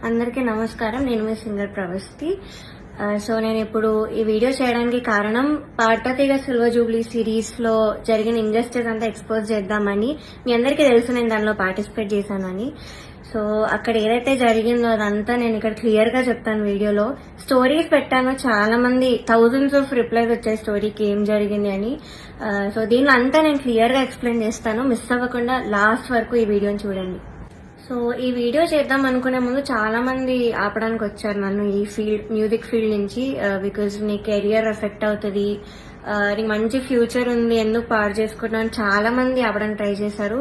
అందరికీ నమస్కారం. నేను మీ సింగర్ ప్రవస్తి. సో నేను ఇప్పుడు ఈ వీడియో చేయడానికి కారణం పాటతీగ సిల్వర్ జూబ్లీ సిరీస్ లో జరిగిన ఇంజస్టిస్ అంతా ఎక్స్పోజ్ చేద్దామని. మీ అందరికీ తెలుసు నేను దానిలో పార్టిసిపేట్ చేశానని. సో అక్కడ ఏదైతే జరిగిందో అదంతా నేను ఇక్కడ క్లియర్ గా చెప్తాను వీడియోలో. స్టోరీస్ పెట్టాను, చాలా మంది థౌజండ్స్ ఆఫ్ రిప్లైస్ వచ్చాయి స్టోరీకి ఏం జరిగింది అని. సో దీనిలో అంతా నేను క్లియర్ గా ఎక్స్ప్లెయిన్ చేస్తాను. మిస్ అవ్వకుండా లాస్ట్ వరకు ఈ వీడియోని చూడండి. సో ఈ వీడియో చేద్దాం అనుకునే ముందు చాలా మంది ఆపడానికి వచ్చారు నన్ను ఈ ఫీల్డ్, మ్యూజిక్ ఫీల్డ్ నుంచి. బికాజ్ నీ కెరియర్ ఎఫెక్ట్ అవుతుంది, నీకు మంచి ఫ్యూచర్ ఉంది, ఎందుకు పాడు చేసుకుంటున్నాను చాలా మంది ఆపడానికి ట్రై చేశారు.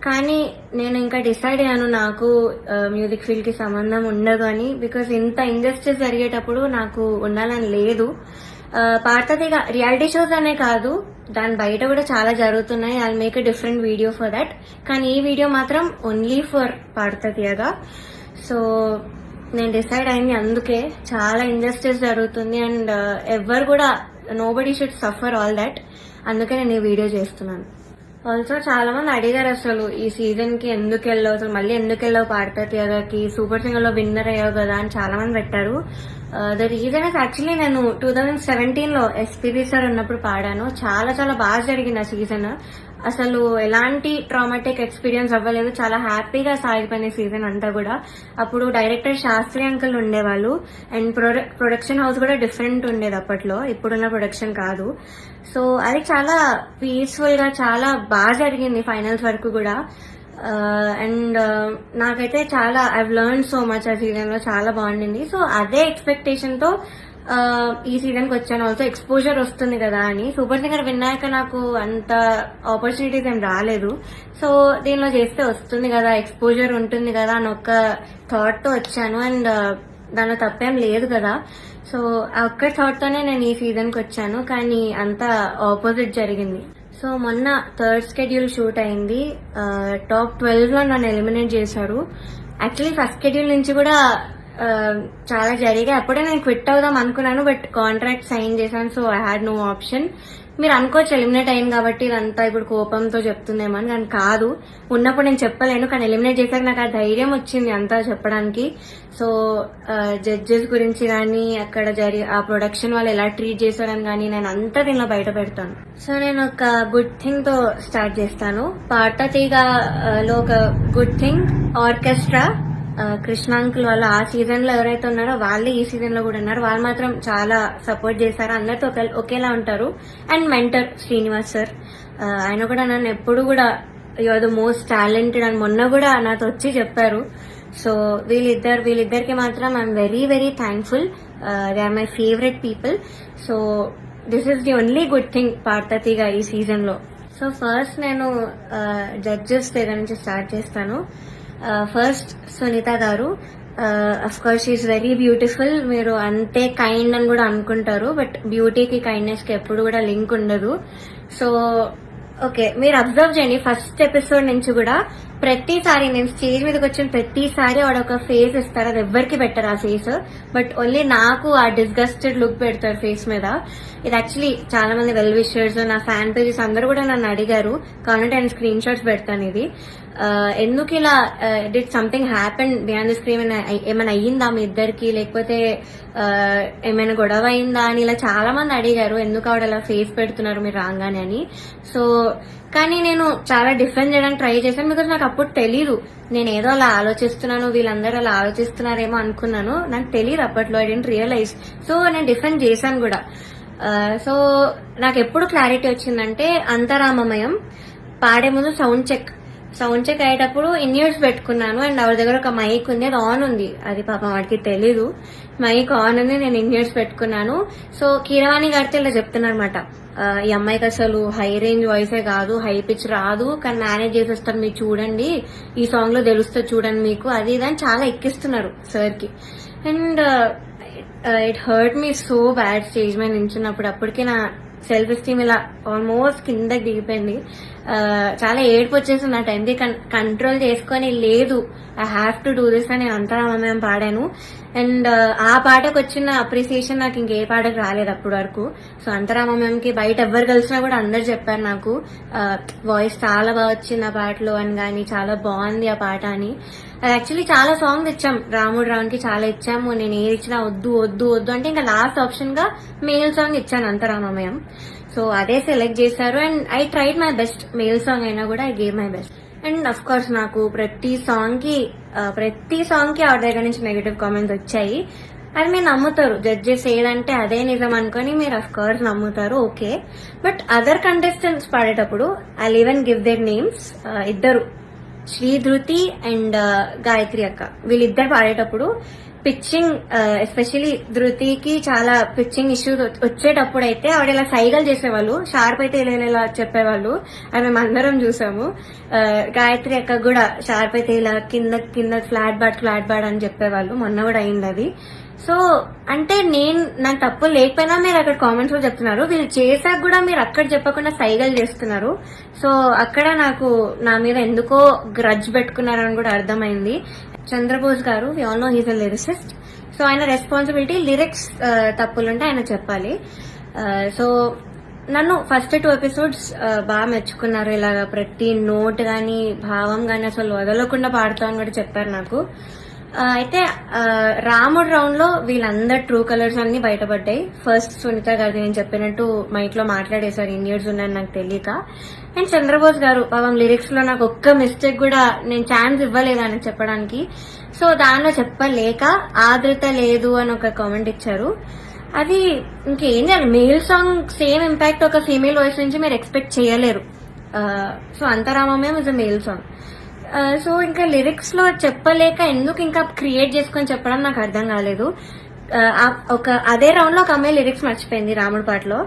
కానీ నేను ఇంకా డిసైడ్ అయ్యాను నాకు మ్యూజిక్ ఫీల్డ్ కి సంబంధం ఉండదు అని. బికాజ్ ఇంత ఇంజస్టిస్ జరిగేటప్పుడు నాకు ఉండాలని లేదు. పాటతీగ రియాలిటీ షోస్ అనే కాదు, దాని బయట కూడా చాలా జరుగుతున్నాయి. I make a different video for that. కానీ ఈ వీడియో మాత్రం ఓన్లీ ఫర్ పాటతీగ. సో నేను డిసైడ్ అయింది అందుకే. చాలా ఇంజస్టిస్ జరుగుతుంది అండ్ ఎవరు కూడా nobody should suffer all that. అందుకే నేను ఈ వీడియో చేస్తున్నాను. ఆల్సో చాలా మంది అడిగారు అసలు ఈ సీజన్ కి ఎందుకు వెళ్ళావు, అసలు మళ్ళీ ఎందుకు వెళ్ళావు పాటతీగకి, సూపర్ సింగర్ లో విన్నర్ అయ్యావు కదా అని చాలా మంది పెట్టారు. ద రీజన్ ఇస్ యాక్చువల్లీ నేను 2017 లో ఎస్పీబీ సార్ ఉన్నప్పుడు పాడాను. చాలా చాలా బాగా జరిగింది ఆ సీజన్. అసలు ఎలాంటి ట్రామాటిక్ ఎక్స్పీరియన్స్ అవ్వలేదు, చాలా హ్యాపీగా సాగిపోయిన సీజన్ అంతా కూడా. అప్పుడు డైరెక్టర్ శాస్త్రి అంకుల్ ఉండేవాళ్ళు అండ్ ప్రొడక్షన్ హౌస్ కూడా డిఫరెంట్ ఉండేది అప్పట్లో, ఇప్పుడున్న ప్రొడక్షన్ కాదు. సో అది చాలా పీస్ఫుల్ గా చాలా బాగా జరిగింది ఫైనల్స్ వరకు కూడా. అండ్ నాకైతే చాలా ఐవ్ లెర్న్ సో మచ్ ఆ సీజన్ లో, చాలా బాగుండింది. సో అదే ఎక్స్పెక్టేషన్ తో ఈ సీజన్ కి వచ్చాను. ఆల్సో ఎక్స్పోజర్ వస్తుంది కదా అని. సూపర్ సింగర్ విన్నాక నాకు అంత ఆపర్చునిటీస్ ఏం రాలేదు. సో దీనిలో చేస్తే వస్తుంది కదా, ఎక్స్పోజర్ ఉంటుంది కదా అని ఒక థాట్ తో వచ్చాను. అండ్ దానిలో తప్పేం లేదు కదా. సో ఆ ఒక్క థాట్ తోనే నేను ఈ సీజన్ కి వచ్చాను. కానీ అంతా ఆపోజిట్ జరిగింది. సో మొన్న థర్డ్ షెడ్యూల్ షూట్ అయింది. టాప్ 12 లో నన్ను ఎలిమినేట్ చేశారు. యాక్చువల్లీ ఫస్ట్ షెడ్యూల్ నుంచి కూడా చాలా జరిగాయి. అప్పుడే నేను క్విట్ అవుదాం అనుకున్నాను, బట్ కాంట్రాక్ట్ సైన్ చేశాను. So I had no option. మీరు అనుకోవచ్చు ఎలిమినేట్ అయింది కాబట్టి ఇదంతా ఇప్పుడు కోపంతో చెప్తుందేమని, కానీ కాదు. ఉన్నప్పుడు నేను చెప్పలేను, కానీ ఎలిమినేట్ చేశాక నాకు ఆ ధైర్యం వచ్చింది అంతా చెప్పడానికి. సో జడ్జెస్ గురించి కానీ అక్కడ ఆ ప్రొడక్షన్ వాళ్ళు ఎలా ట్రీట్ చేశారని కానీ నేను అంతా దీనిలో బయట పెడతాను. సో నేను ఒక గుడ్ థింగ్ తో స్టార్ట్ చేస్తాను. పాటతీగలో ఒక గుడ్ థింగ్, ఆర్కెస్ట్రా కృష్ణాంకుల్ వాళ్ళు ఆ సీజన్ లో ఎవరైతే ఉన్నారో వాళ్ళే ఈ సీజన్ లో కూడా ఉన్నారు. వాళ్ళు మాత్రం చాలా సపోర్ట్ చేశారు, అందరితో ఒకేలా ఉంటారు. అండ్ మెంటర్ శ్రీనివాస్ సార్, ఆయన కూడా నన్ను ఎప్పుడు కూడా you are the most talented అని మొన్న కూడా నాతో వచ్చి చెప్పారు. సో వీళ్ళిద్దరికి మాత్రం I'm very very thankful. They are my favourite people. So this is the only good thing పాటతీగ ఈ సీజన్ లో. సో ఫస్ట్ నేను జడ్జెస్ దగ్గర నుంచి స్టార్ట్ చేస్తాను. ఫస్ట్ సునీత గారు. Of course she is very beautiful. మీరు అంతే కైండ్ అని కూడా అనుకుంటారు, బట్ బ్యూటీకి కైండ్నెస్ కి ఎప్పుడు కూడా లింక్ ఉండదు. సో ఓకే, మీరు అబ్జర్వ్ చేయండి ఫస్ట్ ఎపిసోడ్ నుంచి కూడా ప్రతిసారి నేను స్టేజ్ మీదకి వచ్చిన ప్రతిసారి వాడు ఒక ఫేస్ ఇస్తారు. అది ఎవ్వరికి పెట్టరు ఆ ఫేస్, బట్ ఓన్లీ నాకు ఆ డిస్గస్టెడ్ లుక్ పెడతారు ఫేస్ మీద. ఇది యాక్చువల్లీ చాలా మంది వెల్ విషర్స్, నా ఫ్యాన్ పేజెస్ అందరూ కూడా నన్ను అడిగారు. కాబట్టి నేను స్క్రీన్ షాట్స్ పెడతాను. ఇది ఎందుకు ఇలా, did something happen beyond the screen, ఏమైనా అయ్యిందా మీ ఇద్దరికి, లేకపోతే ఏమైనా గొడవ అయిందా అని ఇలా చాలా మంది అడిగారు. ఎందుకు ఆవిడ అలా ఫేస్ పెడుతున్నారు మీరు రాగానే అని. సో కానీ నేను చాలా డిఫెండ్ చేయడానికి ట్రై చేశాను. బికాస్ నాకు అప్పుడు తెలీదు, నేను ఏదో అలా ఆలోచిస్తున్నాను, వీళ్ళందరూ అలా ఆలోచిస్తున్నారేమో అనుకున్నాను. నాకు తెలియదు అప్పట్లో, ఐ డెంట్ రియలైజ్. సో నేను డిఫెండ్ చేశాను కూడా. సో నాకు ఎప్పుడు క్లారిటీ వచ్చిందంటే అంతరామమయం పాడే ముందు సౌండ్ చెక్ అయ్యేటప్పుడు ఇన్యూర్స్ పెట్టుకున్నాను. అండ్ ఆవిడ దగ్గర ఒక మైక్ ఉంది, అది ఆన్ ఉంది. అది పాపం వాడికి తెలీదు, మైక్ ఆన్ ఉంది, నేను ఇన్యూర్స్ పెట్టుకున్నాను. సో కీరవాణి గారితో ఇలా చెప్తున్నారన్నమాట, ఈ అమ్మాయికి అసలు హై రేంజ్ వాయిసే కాదు, హై పిచ్ రాదు, కానీ మేనేజ్ చేసేస్తారు మీరు చూడండి, ఈ సాంగ్ లో తెలుస్తుంది చూడండి మీకు, అది ఇదని చాలా ఎక్కిస్తున్నారు సార్ కి. And it hurt me so bad stage మీద నించున్నప్పుడు. అప్పటికే నా సెల్ఫ్ ఎస్టీమ్ ఇలా ఆల్మోస్ట్ కిందకి దిగిపోయింది. చాలా ఏడుపు వచ్చేసింది ఆ టైంకి. కంట్రోల్ చేసుకొని లేదు I have to do this అని అంతరామమయం పాడాను. అండ్ ఆ పాటకు వచ్చిన అప్రిసియేషన్ నాకు ఇంకే పాటకు రాలేదు అప్పటి వరకు. సో అంతరామమయంకి బయట ఎవరు కలిసినా కూడా అందరు చెప్పారు నాకు వాయిస్ చాలా బాగా వచ్చింది ఆ పాటలో అని, కానీ చాలా బాగుంది ఆ పాట అని. యాక్చువల్లీ చాలా సాంగ్స్ ఇచ్చాం రాముడు రావునికి, చాలా ఇచ్చాము. నేను ఏది ఇచ్చినా వద్దు వద్దు వద్దు అంటే ఇంకా లాస్ట్ ఆప్షన్ గా మేల్ సాంగ్ ఇచ్చాను అంతరామమయం. సో అదే సెలెక్ట్ చేశారు and I tried my best. Male song అయినా కూడా I gave my best. And of course నాకు ప్రతి సాంగ్ కి ఆవిడ దగ్గర నుంచి నెగటివ్ కామెంట్స్ వచ్చాయి. అది మీరు నమ్ముతారు, జడ్జెస్ ఏదంటే అదే నిజం అనుకుని మీరు అఫ్ కోర్స్ నమ్ముతారు, ఓకే. బట్ అదర్ కంటెస్టెంట్స్ పాడేటప్పుడు I even give their names. ఇద్దరు శ్రీధృతి అండ్ గాయత్రి అక్క, వీళ్ళిద్దరు పాడేటప్పుడు పిచ్చింగ్, ఎస్పెషలీ ధృతికి చాలా పిచ్చింగ్ ఇష్యూస్ వచ్చేటప్పుడు అయితే ఆవిడ ఇలా సైగలు చేసేవాళ్ళు, షార్ప్ అయితే ఇలా చెప్పేవాళ్ళు, అది మేము అందరం చూసాము. గాయత్రి అక్క కూడా షార్ప్ అయితే ఇలా కింద ఫ్లాట్ బాడ్ అని చెప్పేవాళ్ళు, మొన్న కూడా అయింది అది. సో అంటే నాకు తప్పు లేకపోయినా మీరు అక్కడ కామెంట్స్ లో చెప్తున్నారు, వీళ్ళు చేశాక కూడా మీరు అక్కడ చెప్పకుండా సైగలు చేస్తున్నారు. సో అక్కడ నాకు నా మీద ఎందుకో గ్రడ్జ్ పెట్టుకున్నారని కూడా అర్థమైంది. చంద్రబోస్ గారు, we all know he's a lyricist. So ఆయన రెస్పాన్సిబిలిటీ లిరిక్స్ తప్పులుంటే ఆయన చెప్పాలి. సో నన్ను ఫస్ట్ 2 ఎపిసోడ్స్ బాగా మెచ్చుకున్నారు. ఇలాగా ప్రతి నోట్ గాని భావం గాని అసలు వదలకుండా పాడుతామని కూడా చెప్పారు నాకు. అయితే రాముడు రౌండ్ లో వీళ్ళందరు ట్రూ కలర్స్ అన్ని బయటపడ్డాయి. ఫస్ట్ సునీత గారు నేను చెప్పినట్టు మైక్ లో మాట్లాడేశారు, ఇన్ని ఇయర్స్ ఉన్నాయని నాకు తెలియక. అండ్ చంద్రబోస్ గారు పాపం లిరిక్స్ లో నాకు ఒక్క మిస్టేక్ కూడా నేను ఛాన్స్ ఇవ్వలేదు అని చెప్పడానికి. సో దానిలో చెప్పలేక ఆదృత లేదు అని ఒక కామెంట్ ఇచ్చారు. అది ఇంకేం చేయాలి, మేల్ సాంగ్ సేమ్ ఇంపాక్ట్ ఒక ఫీమేల్ వాయిస్ నుంచి మీరు ఎక్స్పెక్ట్ చేయలేరు. సో అంతరామమయం is a male song. So ఇంకా లిరిక్స్ లో చెప్పలేక ఎందుకు ఇంకా క్రియేట్ చేసుకొని చెప్పడం నాకు అర్థం కాలేదు. అదే రౌండ్ లో ఒక అమ్మాయి లిరిక్స్ మర్చిపోయింది రాముడి పాటలో,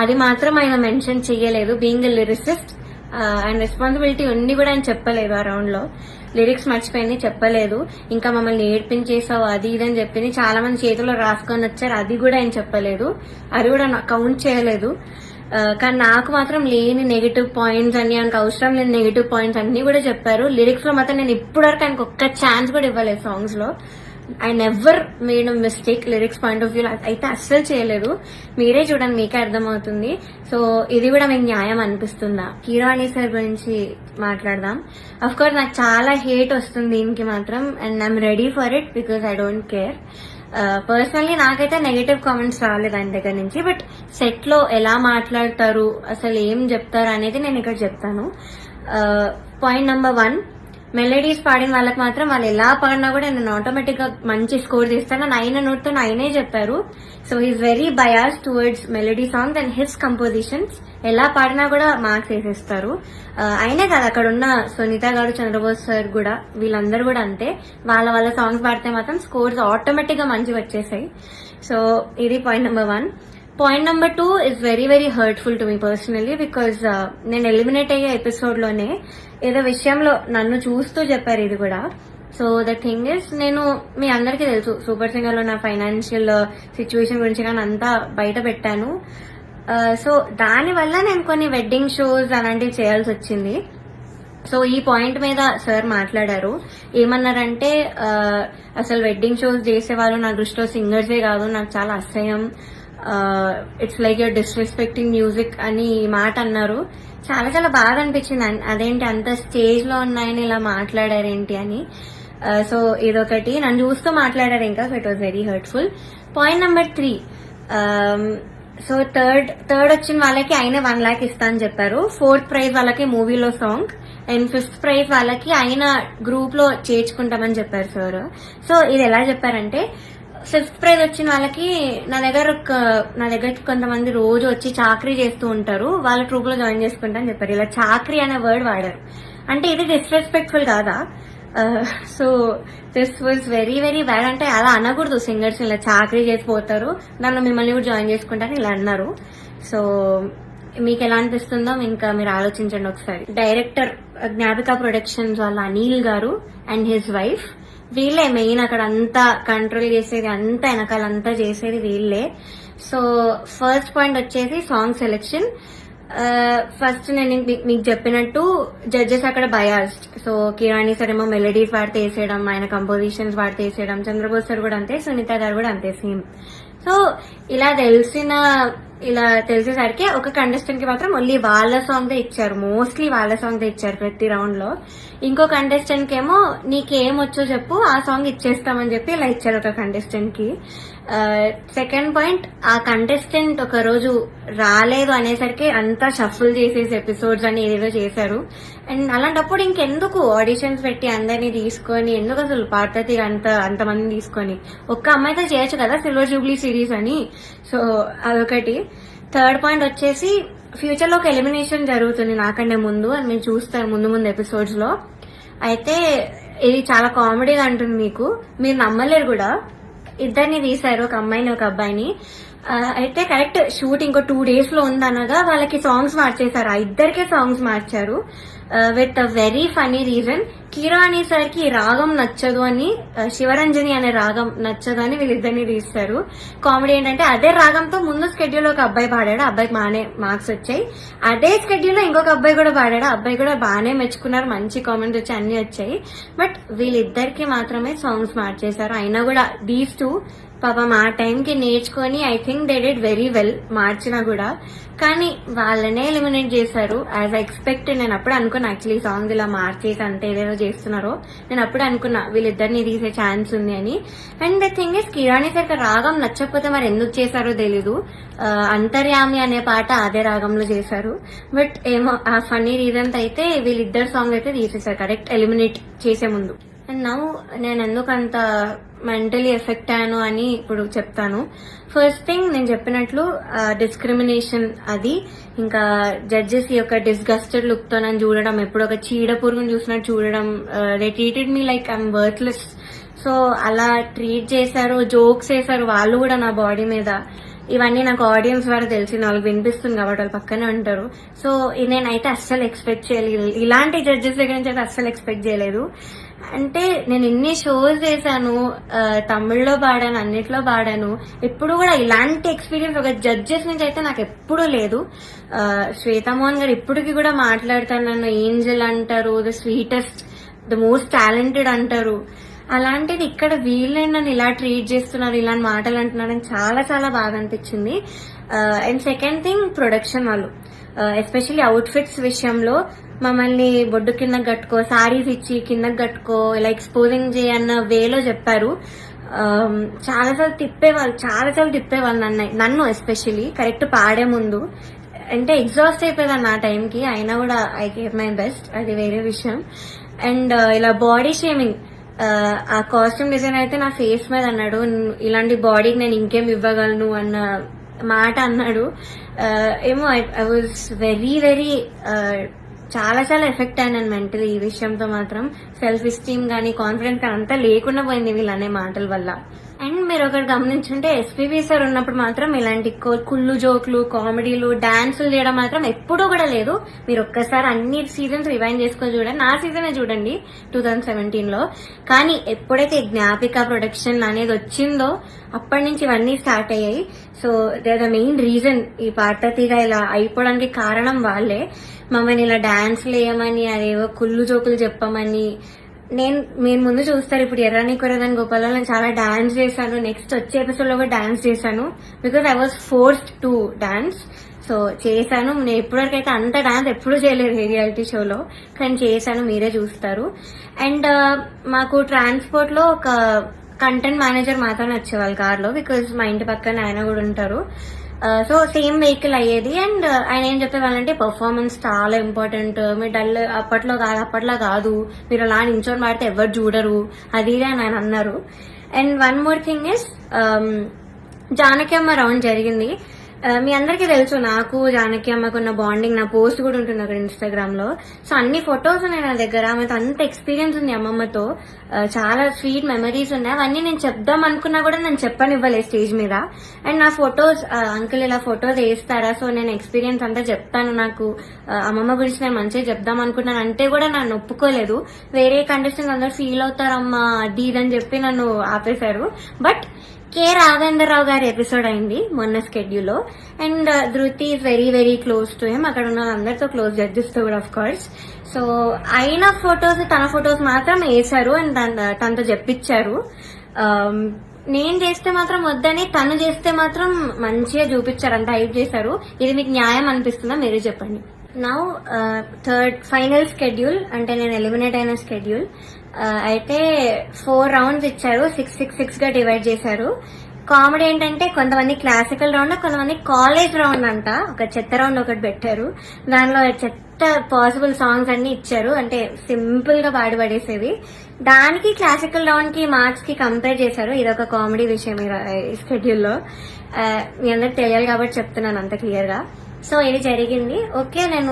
అది మాత్రం ఆయన మెన్షన్ చెయ్యలేదు. బీయింగ్ ఎ లిరిసిస్ట్ ఆయన రెస్పాన్సిబిలిటీ ఉంది కూడా ఆయన చెప్పలేదు. ఆ రౌండ్ లో లిరిక్స్ మర్చిపోయింది, చెప్పలేదు. ఇంకా మమ్మల్ని ఏడ్పించేసావు అది ఇదని చెప్పింది, చాలా మంది చేతిలో రాసుకొని వచ్చారు, అది కూడా ఆయన చెప్పలేదు, అది కూడా కౌంట్ చేయలేదు. కానీ నాకు మాత్రం లేని నెగిటివ్ పాయింట్స్ అన్ని, ఆయనకు అవసరం లేని నెగిటివ్ పాయింట్స్ అన్ని కూడా చెప్పారు. లిరిక్స్ లో మాత్రం నేను ఇప్పటివరకు ఆయనకు ఒక్క ఛాన్స్ కూడా ఇవ్వలేదు సాంగ్స్ లో. I never made a mistake lyrics point of view అయితే అస్సలు చేయలేదు. మీరే చూడండి, మీకే అర్థమవుతుంది. సో ఇది కూడా మీకు న్యాయం అనిపిస్తుందా? కీరవాణి సార్ గురించి మాట్లాడదాం. అఫ్ కోర్స్ నాకు చాలా హేట్ వస్తుంది దీనికి మాత్రం, and I'm ready for it because I don't care. Personally నాకైతే నెగటివ్ కామెంట్స్ రాలేదు ఆయన దగ్గర నుంచి. బట్ సెట్ లో ఎలా మాట్లాడతారు, అసలు ఏం చెప్తారు అనేది నేను ఇక్కడ చెప్తాను. పాయింట్ నెంబర్ 1, మెలడీస్ పాడిన వాళ్ళకి మాత్రం వాళ్ళు ఎలా పాడినా కూడా నేను ఆటోమేటిక్ గా మంచి స్కోర్ చేస్తాను అని ఆయన నోట్తో ఆయనే చెప్పారు. So he's very bias towards melody songs and his compositions. ఎలా పాడినా కూడా మార్క్స్ వేసేస్తారు. అయినే కాదు, అక్కడ ఉన్న సునీత గారు, చంద్రబోస్ సార్ కూడా, వీళ్ళందరూ కూడా అంతే. వాళ్ళ సాంగ్స్ పాడితే మాత్రం స్కోర్స్ ఆటోమేటిక్ గా మంచిగా వచ్చేసాయి. సో ఇది point number 1. Point number 2 is very very hurtful to me personally because నేను ఎలిమినేట్ అయ్యే ఎపిసోడ్ లోనే ఏదో విషయంలో నన్ను చూస్తూ చెప్పారు ఇది కూడా. సో ద థింగ్ ఇస్, నేను మీ అందరికీ తెలుసు సూపర్ సింగర్ లో నా ఫైనాన్షియల్ సిచ్యువేషన్ గురించి కానీ అంతా బయట పెట్టాను. సో దానివల్ల నేను కొన్ని వెడ్డింగ్ షోస్ అలాంటివి చేయాల్సి వచ్చింది. సో ఈ పాయింట్ మీద సార్ మాట్లాడారు. ఏమన్నారంటే అసలు వెడ్డింగ్ షోస్ చేసేవాళ్ళు నా దృష్టిలో సింగర్సే కాదు, నాకు చాలా అసహ్యం, it's like your disrespecting music అని ఈ మాట అన్నారు. చాలా చాలా బాగా అనిపించింది. అదేంటి అంత స్టేజ్ లో ఉన్నాయని ఇలా మాట్లాడారేంటి అని. సో ఇదొకటి, నన్ను చూస్తూ మాట్లాడారు ఇంకా. So it was very hurtful. Point number 3, so third వచ్చిన వాళ్ళకి ఆయన 1 lakh ఇస్తా అని చెప్పారు. 4th ప్రైజ్ వాళ్ళకి మూవీలో సాంగ్, అండ్ 5th ప్రైజ్ వాళ్ళకి ఆయన గ్రూప్ లో చేర్చుకుంటామని చెప్పారు సార్. సో ఇది ఎలా చెప్పారంటే, 5th ప్రైజ్ వచ్చిన వాళ్ళకి నా దగ్గర కొంతమంది రోజు వచ్చి చాకరీ చేస్తూ ఉంటారు, వాళ్ళ ట్రూప్ లో జాయిన్ చేసుకుంటా అని చెప్పారు. ఇలా చాకరీ అనే వర్డ్ వాడారు. అంటే ఇది డిస్రెస్పెక్ట్ఫుల్ కాదా? So this was very very bad. అంటే అలా అనకూడదు, సింగర్స్ ఇలా చాకరీ చేసిపోతారు, దానిలో మిమ్మల్ని కూడా జాయిన్ చేసుకుంటారు ఇలా అన్నారు. సో మీకు ఎలా అనిపిస్తుందో ఇంకా మీరు ఆలోచించండి ఒకసారి. డైరెక్టర్ జ్ఞాపిక ప్రొడక్షన్స్ వాళ్ళ అనిల్ గారు అండ్ హిజ్ వైఫ్, వీళ్ళే మెయిన్ అక్కడ అంతా కంట్రోల్ చేసేది, అంతా వెనకాలంతా చేసేది వీళ్ళే. సో ఫస్ట్ పాయింట్ వచ్చేసి సాంగ్ సెలెక్షన్. ఫస్ట్ నేను మీకు చెప్పినట్టు జడ్జెస్ అక్కడ బయాస్డ్. సో కిరాణి సార్ ఏమో మెలడీస్ వాడితే వేసేయడం, ఆయన కంపోజిషన్స్ వాడితే వేసేయడం, చంద్రబోస్ సార్ కూడా అంతే, సునీత గారు కూడా అంతే సేమ్. సో ఇలా తెలిసేసరికి ఒక కంటెస్టెంట్ కి మాత్రం ఓన్లీ వాళ్ళ సాంగ్ దే ఇచ్చారు, మోస్ట్లీ వాళ్ళ సాంగ్ దే ఇచ్చారు ప్రతి రౌండ్ లో. ఇంకో కంటెస్టెంట్ కి ఏమో నీకేం వచ్చో చెప్పు ఆ సాంగ్ ఇచ్చేస్తామని చెప్పి ఇలా ఇచ్చారు ఒక కంటెస్టెంట్ కి. సెకండ్ పాయింట్, ఆ కంటెస్టెంట్ ఒక రోజు రాలేదు అనేసరికి అంతా షఫుల్ చేసేసి ఎపిసోడ్స్ అని ఏదేదో చేశారు. అండ్ అలాంటప్పుడు ఇంకెందుకు ఆడిషన్స్ పెట్టి అందరినీ తీసుకొని, ఎందుకు అసలు పార్వతి అంతమందిని తీసుకొని ఒక్క అమ్మాయితో చేయొచ్చు కదా సిల్వర్ జూబ్లీ సిరీస్ అని. సో అదొకటి. థర్డ్ పాయింట్ వచ్చేసి ఫ్యూచర్ లో ఒక ఎలిమినేషన్ జరుగుతుంది నాకంటే ముందు, అని మీరు చూస్తారు ముందు ఎపిసోడ్స్ లో. అయితే ఇది చాలా కామెడీగా అంటుంది, మీరు నమ్మలేరు కూడా. ఇద్దరిని తీశారు, ఒక అమ్మాయిని ఒక అబ్బాయిని. అయితే కరెక్ట్ షూట్ ఇంకో 2 days లో ఉందనగా వాళ్ళకి సాంగ్స్ మార్చేశారు, ఆ ఇద్దరికే సాంగ్స్ మార్చారు with a very funny reason. కిరాణి సార్ కి రాగం నచ్చదు అని, శివరంజని అనే రాగం నచ్చదు అని వీళ్ళిద్దరిని తీస్తారు. కామెడీ ఏంటంటే అదే రాగంతో ముందు స్కెడ్యూల్ ఒక అబ్బాయి పాడాడు, అబ్బాయికి బాగానే మార్క్స్ వచ్చాయి. అదే స్కెడ్యూల్ లో ఇంకొక అబ్బాయి కూడా పాడాడు, అబ్బాయి కూడా బాగానే మెచ్చుకున్నారు, మంచి కామెంట్స్ వచ్చి అన్ని వచ్చాయి. బట్ వీళ్ళిద్దరికి మాత్రమే సాంగ్స్ మార్చేశారు. అయినా కూడా దీస్ టూ పాపం ఆ టైంకి నేర్చుకొని I think they did very well మార్చినా కూడా. కానీ వాళ్ళనే ఎలిమినేట్ చేశారు యాజ్ ఐ ఎక్స్పెక్ట్. నేను అప్పుడు అనుకున్నా యాక్చువల్లీ సాంగ్ ఇలా మార్చేసి అంతే ఏదేదో చేస్తున్నారో, నేను అప్పుడు అనుకున్నా వీళ్ళిద్దరిని తీసే ఛాన్స్ ఉంది అని. And the thing is కిరాణి sir రాగం నచ్చకపోతే మరి ఎందుకు చేశారో తెలీదు. అంతర్యామి అనే పాట అదే రాగంలో చేశారు. బట్ ఏమో ఆ ఫన్నీ రీజన్ అయితే వీళ్ళిద్దరు సాంగ్ అయితే తీసేశారు కరెక్ట్ ఎలిమినేట్ చేసే ముందు. అండ్ నౌ నేను ఎందుకు అంత మెంటలీ ఎఫెక్ట్ అయ్యాను అని ఇప్పుడు చెప్తాను. ఫస్ట్ థింగ్, నేను చెప్పినట్లు డిస్క్రిమినేషన్ అది, ఇంకా జడ్జెస్ యొక్క డిస్గస్టెడ్ లుక్ తో నన్ను చూడడం, ఎప్పుడు ఒక చీడ పురుగును చూసినట్టు చూడడం. They treated me like I'm worthless. So అలా ట్రీట్ చేశారు, జోక్స్ వేశారు వాళ్ళు కూడా నా బాడీ మీద. ఇవన్నీ నాకు ఆడియన్స్ ద్వారా తెలిసింది, వాళ్ళకి వినిపిస్తుంది కాబట్టి వాళ్ళు పక్కనే ఉంటారు. సో నేనైతే అస్సలు ఎక్స్పెక్ట్ చేయలేదు, ఇలాంటి జడ్జెస్ దగ్గర నుంచి అయితే అస్సలు ఎక్స్పెక్ట్ చేయలేదు. అంటే నేను ఇన్ని షోస్ చేశాను, తమిళ్లో పాడాను, అన్నిట్లో పాడాను, ఎప్పుడు కూడా ఇలాంటి ఎక్స్పీరియన్స్ ఒక జడ్జెస్ నుంచి అయితే నాకు ఎప్పుడూ లేదు. శ్వేతామోహన్ గారు ఇప్పటికి కూడా మాట్లాడతారు, నన్ను ఏంజల్ అంటారు, the sweetest, the most talented అంటారు. అలాంటిది ఇక్కడ వీళ్ళే నన్ను ఇలా ట్రీట్ చేస్తున్నారు, ఇలాంటి మాటలు అంటున్నారని చాలా చాలా బాగా అనిపించింది. అండ్ సెకండ్ థింగ్, ప్రొడక్షన్ వాళ్ళు ఎస్పెషల్లీ అవుట్ఫిట్స్ విషయంలో మమ్మల్ని బొడ్డు కిందకి కట్టుకో, సారీస్ ఇచ్చి కిందకి కట్టుకో, ఇలా ఎక్స్పోజింగ్ చేయన్న వేలో చెప్పారు. చాలాసార్లు తిప్పేవాళ్ళు నన్ను ఎస్పెషల్లీ కరెక్ట్ పాడే ముందు. అంటే ఎగ్జాస్ట్ అయిపోయేదాన్ని ఆ టైంకి, అయినా కూడా ఐ గేవ్ మై బెస్ట్, అది వేరే విషయం. అండ్ ఇలా బాడీ షేమింగ్, ఆ కాస్ట్యూమ్ డిజైన్ అయితే నా ఫేస్ మీద అన్నాడు, ఇలాంటి బాడీకి నేను ఇంకేం ఇవ్వగలను అన్న మాట అన్నాడు. ఏమో ఐ వాజ్ వెరీ వెరీ చాలా చాలా ఎఫెక్ట్ అయినాను మెంటలీ ఈ విషయంతో మాత్రం. సెల్ఫ్ ఎస్టీమ్ గానీ కాన్ఫిడెన్స్ కానీ అంతా లేకుండా పోయింది వీళ్ళనే మాటల వల్ల. అండ్ మీరు ఒకటి గమనించుంటే ఎస్పీబీ సార్ ఉన్నప్పుడు మాత్రం ఇలాంటి కుళ్ళు జోక్లు, కామెడీలు, డాన్సులు చేయడం మాత్రం ఎప్పుడూ కూడా లేదు. మీరు ఒక్కసారి అన్ని సీజన్స్ రివైండ్ చేసుకొని చూడండి, నా సీజనే చూడండి 2017లో. కానీ ఎప్పుడైతే జ్ఞాపిక ప్రొడక్షన్ అనేది వచ్చిందో అప్పటి నుంచి ఇవన్నీ స్టార్ట్ అయ్యాయి. So they are the main reason ఈ పార్వతిగా ఇలా అయిపోవడానికి కారణం వాళ్ళే. మమ్మల్ని ఇలా డాన్స్లు వేయమని, అదేవో కుళ్ళు జోకులు చెప్పమని. మీరు ముందు చూస్తారు ఇప్పుడు ఎర్రని కొరదని గోపాలలో నేను చాలా డాన్స్ చేశాను, నెక్స్ట్ వచ్చే ఎపిసోడ్ లో కూడా డాన్స్ చేశాను, because I was forced to dance. So చేశాను, నేను ఇప్పటివరకైతే అంత డాన్స్ ఎప్పుడూ చేయలేదు ఏ రియాలిటీ షోలో, కానీ చేశాను, మీరే చూస్తారు. అండ్ మాకు ట్రాన్స్పోర్ట్ లో ఒక కంటెంట్ మేనేజర్ మాత్రమే వచ్చేవాళ్ళు కార్లో, బికాజ్ మా ఇంటి పక్కన ఆయన కూడా ఉంటారు. సో సేమ్ వెహికల్ అయ్యేది. అండ్ ఆయన ఏం చెప్పేవాళ్ళంటే పర్ఫార్మెన్స్ చాలా ఇంపార్టెంట్, మీరు డల్ అప్పట్లో కాదు, మీరు అలా నించొని పాడితే ఎవరు చూడరు, అది అని ఆయన అన్నారు. And one more thing is, Janaki అమ్మ రౌండ్ జరిగింది. మీ అందరికీ తెలుసు నాకు జానకి అమ్మకున్న బాండింగ్, నా పోస్ట్ కూడా ఉంటుంది అక్కడ ఇన్స్టాగ్రామ్ లో. సో అన్ని ఫొటోస్ ఉన్నాయి నా దగ్గర, ఆమెతో అంత ఎక్స్పీరియన్స్ ఉంది అమ్మమ్మతో, చాలా స్వీట్ మెమరీస్ ఉన్నాయి. అవన్నీ నేను చెప్దాం అనుకున్నా కూడా నేను చెప్పనివ్వలేదు స్టేజ్ మీద. అండ్ నా ఫొటోస్, అంకుల్ ఇలా ఫొటోస్ వేస్తారా, సో నేను ఎక్స్పీరియన్స్ అంతా చెప్తాను, నాకు అమ్మమ్మ గురించి నేను మంచిగా చెప్దాం అనుకున్నాను అంటే కూడా నన్ను ఒప్పుకోలేదు. వేరే కంటెస్టెంట్స్ అందరూ ఫీల్ అవుతారమ్మా అది ఇదని చెప్పి నన్ను ఆపేశారు. బట్ కే రాఘవేంద్రరావు గారి ఎపిసోడ్ అయింది మొన్న స్కెడ్యూల్లో. అండ్ ధృతి is very very close to him. అక్కడ ఉన్న అందరితో క్లోజ్, జడ్జెస్తో కూడా ఆఫ్ కోర్స్. సో అయిన ఫొటోస్, తన ఫొటోస్ మాత్రం వేశారు అండ్ తనతో చెప్పించారు. నేను చేస్తే మాత్రం వద్దని, తను చేస్తే మాత్రం మంచిగా చూపించారు, అంత హైప్ చేశారు. ఇది మీకు న్యాయం అనిపిస్తుందా మీరే చెప్పండి. నౌ థర్డ్ ఫైనల్ స్కెడ్యూల్, అంటే నేను ఎలిమినేట్ అయిన స్కెడ్యూల్. అయితే 4 రౌండ్స్ ఇచ్చారు, 6 గా డివైడ్ చేశారు. కామెడీ ఏంటంటే కొంతమంది క్లాసికల్ రౌండ్, కొంతమంది కాలేజ్ రౌండ్ అంట. ఒక చెత్త రౌండ్ ఒకటి పెట్టారు, దానిలో చెత్త పాసిబుల్ సాంగ్స్ అన్ని ఇచ్చారు, అంటే సింపుల్ గా పాడి పడేసేవి. దానికి క్లాసికల్ రౌండ్ కి మార్క్స్ కి కంపేర్ చేశారు. ఇదొక కామెడీ విషయం ఈ స్కెడ్యూల్లో. మీ అందరికి తెలియాలి కాబట్టి చెప్తున్నాను అంత క్లియర్ గా. సో ఇది జరిగింది. ఓకే, నేను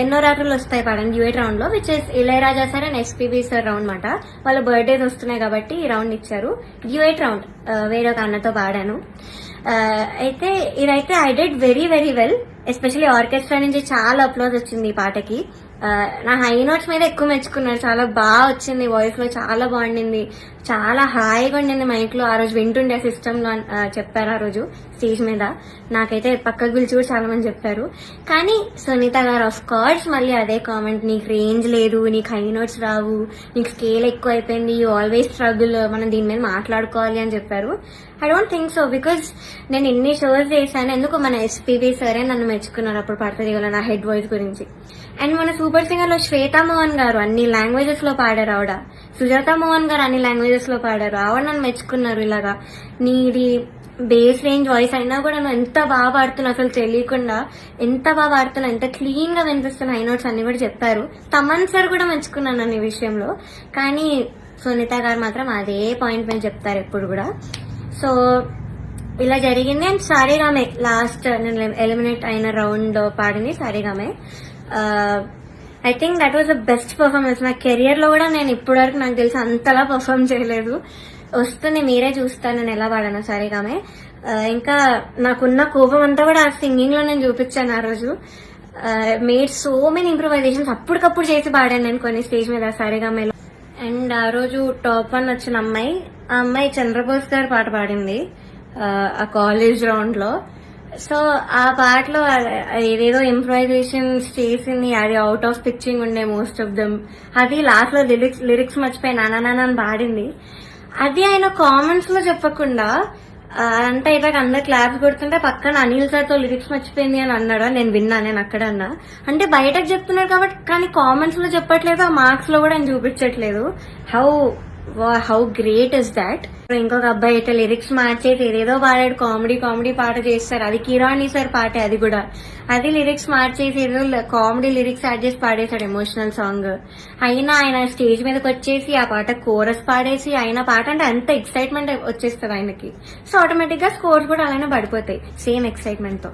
ఎన్నో రాత్రులు వస్తాయి పాడండి డ్యూయట్ రౌండ్ లో, which is Ilaiyaraaja sir and SPB sir round మాట. వాళ్ళ బర్త్డేస్ వస్తున్నాయి కాబట్టి ఈ రౌండ్ ఇచ్చారు. డ్యూయట్ రౌండ్ వేరే ఒక అన్నతో పాడాను. అయితే ఇదైతే I did very very well. Especially orchestra నుంచి చాలా అప్లోజ్ వచ్చింది ఈ పాటకి. నా హై నోట్స్ మీద ఎక్కువ మెచ్చుకున్నారు, చాలా బాగా వచ్చింది, వాయిస్ లో చాలా బాగుండింది, చాలా హాయిగా ఉండింది మైక్ లో. ఆ రోజు వింటుండే సిస్టమ్ లో చెప్పారు ఆ రోజు స్టేజ్ మీద. నాకైతే పక్కకు పిలిచి కూడా చాలా మంది చెప్పారు. కానీ సునీత గారు ఆఫ్ కోర్స్ మళ్ళీ అదే కామెంట్, నీకు రేంజ్ లేదు, నీకు హై నోట్స్ రావు, నీకు స్కేల్ ఎక్కువ అయిపోయింది, యూ ఆల్వేస్ స్ట్రగుల్, మనం దీని మీద మాట్లాడుకోవాలి అని చెప్పారు. I don't think so, because నేను ఇన్ని షోస్ చేశాను. ఎందుకు మన ఎస్పీబీ సరే నన్ను మెచ్చుకున్నారు అప్పుడు పడతది కదా నా హెడ్ వాయిస్ గురించి. అండ్ మన సూపర్ సింగర్ లో శ్వేతా మోహన్ గారు అన్ని లాంగ్వేజెస్ లో పాడారు. ఆవిడ సుజాత మోహన్ గారు అన్ని లాంగ్వేజెస్ లో పాడారు. ఆవిడ నన్ను మెచ్చుకున్నారు. ఇలాగా నీది బేస్ రేంజ్ వాయిస్ అయినా కూడా నువ్వు ఎంత బాగా పాడుతున్నావు, అసలు తెలియకుండా ఎంత బాగా పాడుతున్నావు, ఎంత క్లీన్ గా వినిపిస్తున్నా, హై నోట్స్ అన్ని కూడా చెప్పారు. తమన్ సార్ కూడా మెచ్చుకున్నాను నన్ను ఈ విషయంలో. కానీ సునీత గారు మాత్రం అదే పాయింట్ పైన చెప్తారు ఎప్పుడు కూడా. సో ఇలా జరిగింది. అండ్ సారేగామే లాస్ట్ నేను ఎలిమినేట్ అయిన రౌండ్ పాడింది Saregama. I think that was the best performance. నా కెరియర్ లో కూడా నేను ఇప్పటి వరకు నాకు తెలిసి అంతలా పర్ఫార్మ్ చేయలేదు. వస్తుంది మీరే చూస్తాను నేను ఎలా పాడాను సారేగామే. ఇంకా నాకున్న కోపం అంతా కూడా ఆ సింగింగ్ లో నేను చూపించాను ఆ రోజు. మేడ్ సో మెనీ ఇంప్రూవైజేషన్స్ అప్పటికప్పుడు చేసి పాడాను నేను కొన్ని స్టేజ్ మీద సారేగామేలో. అండ్ ఆ రోజు టాప్ 1 వచ్చిన అమ్మాయి, ఆ అమ్మాయి చంద్రబోస్ గారు పాట పాడింది ఆ కాలేజ్ రౌండ్ లో. సో ఆ పాటలో ఏదేదో ఇంప్రూవైజేషన్స్ చేసింది, అది అవుట్ ఆఫ్ పిచ్చింగ్ ఉండే మోస్ట్ ఆఫ్ దమ్. అది లాస్ట్ లో లిరిక్స్ మర్చిపోయి నానా అని పాడింది. అది ఆయన కామెంట్స్ లో చెప్పకుండా అంతా అయిపోయాక అందరు క్లాప్స్ కొడుతుంటే పక్కన అనిల్ సార్ తో లిరిక్స్ మర్చిపోయింది అని అన్నాడు. నేను విన్నా, నేను అక్కడ అన్నా. అంటే బయటకు చెప్తున్నాడు కాబట్టి, కానీ కామెంట్స్ లో చెప్పట్లేదు, ఆ మార్క్స్ లో కూడా ఆయన చూపించట్లేదు. How great is that. ఇంకొక అబ్బాయి అయితే లిరిక్స్ మార్చేసి ఏదేదో పాడాడు, కామెడీ పాట చేస్తారు. అది కిరాణి సార్ పాటే, అది కూడా అది లిరిక్స్ మార్చేసి ఏదో కామెడీ లిరిక్స్ యాడ్ చేసి పాడేశాడు ఎమోషనల్ సాంగ్. అయినా ఆయన స్టేజ్ మీదకి వచ్చేసి ఆ పాట కోరస్ పాడేసి, ఆయన పాట అంటే అంత ఎక్సైట్మెంట్ వచ్చేస్తుంది ఆయనకి. సో ఆటోమేటిక్ గా స్కోర్స్ కూడా అలానే పడిపోతాయి సేమ్ ఎక్సైట్మెంట్ తో.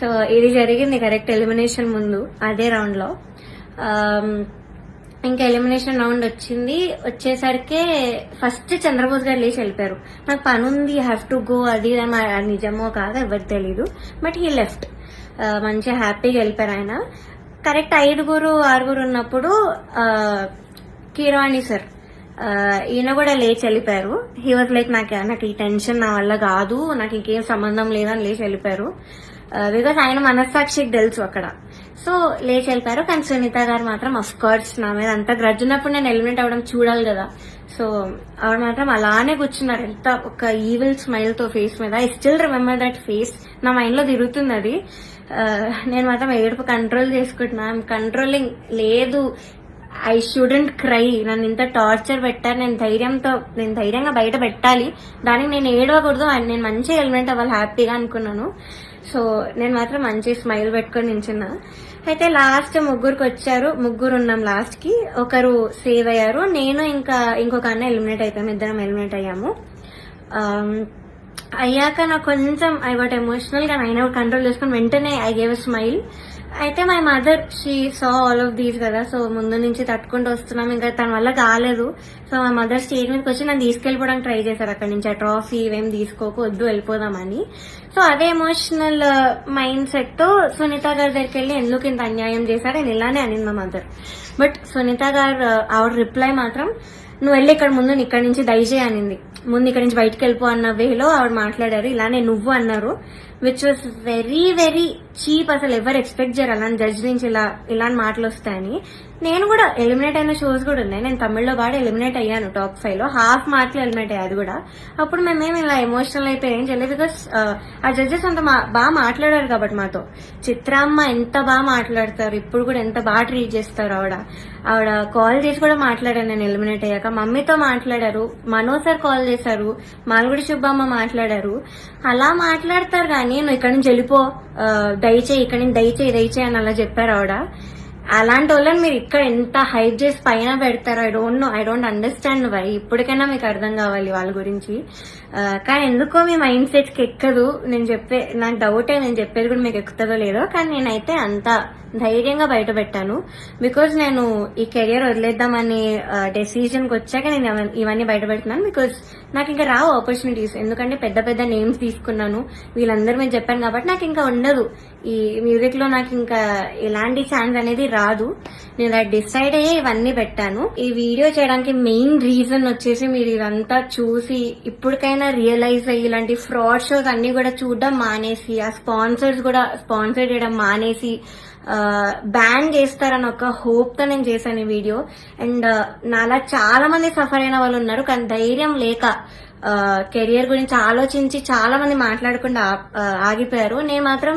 సో ఇది జరిగింది కరెక్ట్ ఎలిమినేషన్ ముందు అదే రౌండ్ లో. ఇంకా ఎలిమినేషన్ రౌండ్ వచ్చేసరికి ఫస్ట్ చంద్రబోస్ గారు లేచి వెళ్ళిపోయారు. నాకు పని ఉంది, హ్యావ్ టు గో, అది నిజమో కాదో ఎవరికి తెలీదు, బట్ హీ లెఫ్ట్. మంచిగా హ్యాపీగా వెళ్ళిపోయారు ఆయన. కరెక్ట్ 5-6 ఉన్నప్పుడు కిరాణి సార్ ఈయన కూడా లేచి వెళ్ళిపోయారు. హీ వాజ్ లైక్ నాకు ఈ టెన్షన్ నా వల్ల కాదు, నాకు ఇంకేం సంబంధం లేదని లేచి వెళ్ళిపోయారు. బికాస్ ఆయన మనస్సాక్షికి తెలుసు అక్కడ. సో లేచి వెళ్ళిపోయారు. కానీ సునీత గారు మాత్రం అఫ్ కోర్స్ నా మీద అంత గ్రడ్జ్ ఉన్నప్పుడు నేను ఎలిమినేట్ అవ్వడం చూడాలి కదా. సో ఆవిడ మాత్రం అలానే కూర్చున్నారు, ఎంత ఒక ఈవిల్ స్మైల్ తో ఫేస్ మీద. I still remember that face, నా మైండ్ లో తిరుగుతుంది అది. నేను మాత్రం ఏడుపు కంట్రోల్ చేసుకుంటున్నా. కంట్రోలింగ్ లేదు, ఐ షుడెంట్ క్రై. నన్ను ఇంత టార్చర్ పెట్టారు, నేను ధైర్యంగా బయట పెట్టాలి, దానికి నేను ఏడవకూడదు, నేను మంచిగా ఎలిమినేట్ అవ్వాలి హ్యాపీగా అనుకున్నాను. సో నేను మాత్రం మంచి స్మైల్ పెట్టుకొని నించున్నా. అయితే లాస్ట్ ముగ్గురు ఉన్నాం లాస్ట్ కి. ఒకరు సేవ్ అయ్యారు, నేను ఇంకా ఇంకొక అన్న ఎలిమినేట్ అయిపోయాము, ఇద్దరం ఎలిమినేట్ అయ్యాము. అయ్యాక నాకు కొంచెం ఐ వాట్ ఎమోషనల్ గా అయినా కంట్రోల్ చేసుకుని వెంటనే ఐ గేవ్ అ స్మైల్. అయితే my mother she saw all of these కదా. సో ముందు నుంచి తట్టుకుంటూ వస్తున్నాం, ఇంకా తన వల్ల కాలేదు. సో మా మదర్ స్టేజ్ మీదకి వచ్చి నన్ను తీసుకెళ్లిపోవడానికి ట్రై చేశారు అక్కడి నుంచి. ఆ ట్రాఫీ ఇవేం తీసుకోవద్దు, వెళ్ళిపోదామని. సో అదే ఎమోషనల్ మైండ్ సెట్ తో సునీత గారి దగ్గరికి వెళ్ళి ఎందుకు ఇంత అన్యాయం చేశారు అని ఇలానే అనింది మా మదర్. బట్ సునీత గారు ఆవిడ రిప్లై మాత్రం, నువ్వు వెళ్ళి ఇక్కడ ముందు ఇక్కడి నుంచి దయచేయి అనింది. ముందు ఇక్కడ నుంచి బయటకు వెళ్ళిపో అన్న వేలో ఆవిడ మాట్లాడారు. ఇలానే నువ్వు అన్నారు, which was very very cheap. అసలు ఎవరు ఎక్స్పెక్ట్ చేయరు అలాంటి జడ్జ్ నుంచి ఇలాంటి మాటలు వస్తాయని. నేను కూడా ఎలిమినేట్ అయిన షోస్ కూడా ఉన్నాయి. నేను తమిళ్లో బాగా ఎలిమినేట్ అయ్యాను టాప్ 5 లో, హాఫ్ మార్క్లో ఎలిమినేట్ అయ్యాది కూడా. అప్పుడు మేమేమి ఇలా ఎమోషనల్ అయిపోయి ఏం చేయలేదు, బికాస్ ఆ జడ్జెస్ అంత బాగా మాట్లాడారు కాబట్టి మాతో. చిత్రామ్మ ఎంత బాగా మాట్లాడతారు, ఇప్పుడు కూడా ఎంత బాగా ట్రీట్ చేస్తారు. ఆవిడ కాల్ చేసి కూడా మాట్లాడాను నేను ఎలిమినేట్ అయ్యాక. మమ్మీతో మాట్లాడారు, మనో సార్ కాల్ చేశారు, మాల్గుడి సుబ్బమ్మ మాట్లాడారు. అలా మాట్లాడతారు కానీ నువ్వు ఇక్కడి నుంచి వెళ్ళిపో, దయచేయి ఇక్కడి నుంచి దయచేయి అని అలా చెప్పారు ఆవిడ. అలాంటి వాళ్ళని మీరు ఇక్కడ ఎంత హైప్ చేసి పైన పెడతారో ఐ డోంట్ అండర్స్టాండ్ వై. ఇప్పటికైనా మీకు అర్థం కావాలి వాళ్ళ గురించి. కానీ ఎందుకో మీ మైండ్ సెట్ కి ఎక్కదు. నాకు డౌటే, నేను చెప్పేది కూడా మీకు ఎక్కుతుందో లేదో. కానీ నేనైతే అంత ధైర్యంగా బయట పెట్టాను, బికాజ్ నేను ఈ కెరియర్ వదిలేద్దామని డెసిజన్ కి వచ్చాక నేను ఇవన్నీ బయట పెడుతున్నాను. బికాజ్ నాకు ఇంకా రావు ఆపర్చునిటీస్, ఎందుకంటే పెద్ద పెద్ద నేమ్స్ తీసుకున్నాను, వీళ్ళందరూ మీరు చెప్పాను కాబట్టి నాకు ఇంకా ఉండదు ఈ మ్యూజిక్ లో. నాకు ఇంకా ఎలాంటి ఛాన్స్ అనేది రాదు. నేను అది డిసైడ్ అయ్యే ఇవన్నీ పెట్టాను. ఈ వీడియో చేయడానికి మెయిన్ రీజన్ వచ్చేసి మీరు ఇదంతా చూసి ఇప్పటికైనా రియలైజ్ అయ్యి ఇలాంటి ఫ్రాడ్ షోస్ అన్ని కూడా చూడడం మానేసి, ఆ స్పాన్సర్స్ కూడా స్పాన్సర్ చేయడం మానేసి బ్యాన్ చేస్తారని ఒక హోప్ తో నేను చేశాను ఈ వీడియో. అండ్ నాలా చాలా మంది సఫర్ అయిన వాళ్ళు ఉన్నారు, కానీ ధైర్యం లేక కెరియర్ గురించి ఆలోచించి చాలా మంది మాట్లాడకుండా ఆగిపోయారు. నేను మాత్రం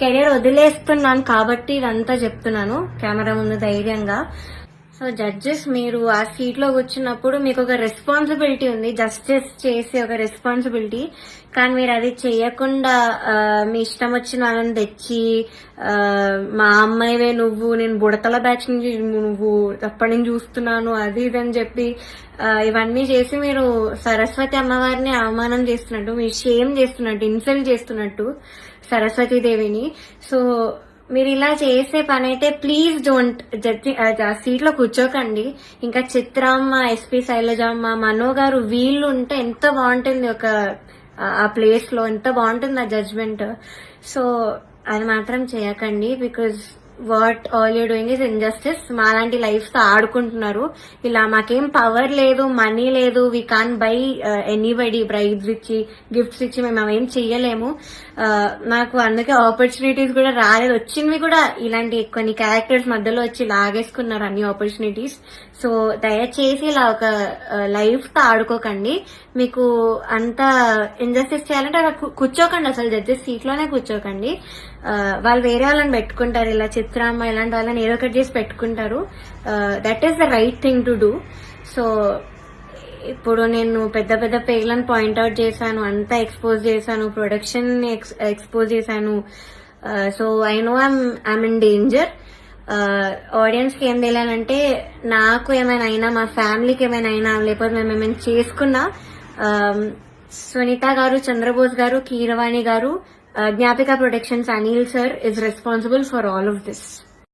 కెరియర్ వదిలేస్తున్నాను కాబట్టి ఇదంతా చెప్తున్నాను కెమెరా ముందు ధైర్యంగా. సో జడ్జెస్, మీరు ఆ సీట్ లో కూర్చున్నప్పుడు మీకు ఒక రెస్పాన్సిబిలిటీ ఉంది, జస్టిస్ చేసే ఒక రెస్పాన్సిబిలిటీ. కానీ మీరు అది చేయకుండా మీ ఇష్టం వచ్చిన వాళ్ళని తెచ్చి మా అమ్మాయివే నువ్వు, నేను బుడతల బ్యాచ్ నుంచి నువ్వు అప్పటి నుంచి చూస్తున్నాను అది ఇది అని చెప్పి ఇవన్నీ చేసి మీరు సరస్వతి అమ్మవారిని అవమానం చేస్తున్నట్టు, మీరు షేమ్ చేస్తున్నట్టు, ఇన్సల్ట్ చేస్తున్నట్టు సరస్వతి దేవిని. సో మీరు ఇలా చేసే పని అయితే ప్లీజ్ డోంట్ సీట్ లో కూర్చోకండి. ఇంకా చిత్రమ్మ, ఎస్పీ శైలజమ్మ, మనో గారు వీళ్ళు ఉంటే ఎంత బాగుంటుంది ఆ ప్లేస్ లో, ఎంత బాగుంటుంది ఆ జడ్జ్మెంట్. సో అది మాత్రం చేయకండి, because what all you doing is injustice. మాలాంటి లైఫ్ తో ఆడుకుంటున్నారు. ఇలా మాకేం పవర్ లేదు, మనీ లేదు, we can buy anybody bribes ఇచ్చి గిఫ్ట్స్ ఇచ్చి మేము అవేం చెయ్యలేము. నాకు అందుకే ఆపర్చునిటీస్ కూడా రాలేదు. వచ్చినవి కూడా ఇలాంటి కొన్ని క్యారెక్టర్స్ మధ్యలో వచ్చి లాగేసుకున్నారు అన్ని ఆపర్చునిటీస్. సో దయచేసి ఇలా ఒక లైఫ్ తో ఆడుకోకండి. మీకు అంత ఇన్జస్టిస్ చేయాలంటే అలా కూర్చోకండి, అసలు జడ్జెస్ సీట్ లోనే కూర్చోకండి. వాళ్ళు వేరే వాళ్ళని పెట్టుకుంటారు, ఇలా చిత్రామ్మ ఇలాంటి వాళ్ళని ఏదో ఒకటి చేసి పెట్టుకుంటారు. That is the right thing to do. So ఇప్పుడు నేను పెద్ద పెద్ద పేర్లను పాయింట్అవుట్ చేశాను, అంతా ఎక్స్పోజ్ చేశాను, ప్రొడక్షన్ ఎక్స్పోజ్ చేశాను. So I know I'm in danger. Audience కి ఏం తెలియాలంటే, నాకు ఏమైనా అయినా, మా ఫ్యామిలీకి ఏమైనా అయినా, లేకపోతే మేము ఏమైనా చేసుకున్నా, సునీత గారు, Chandrabose garu, Keeravani garu, Gnapika productions, Anil sir is responsible for all of this.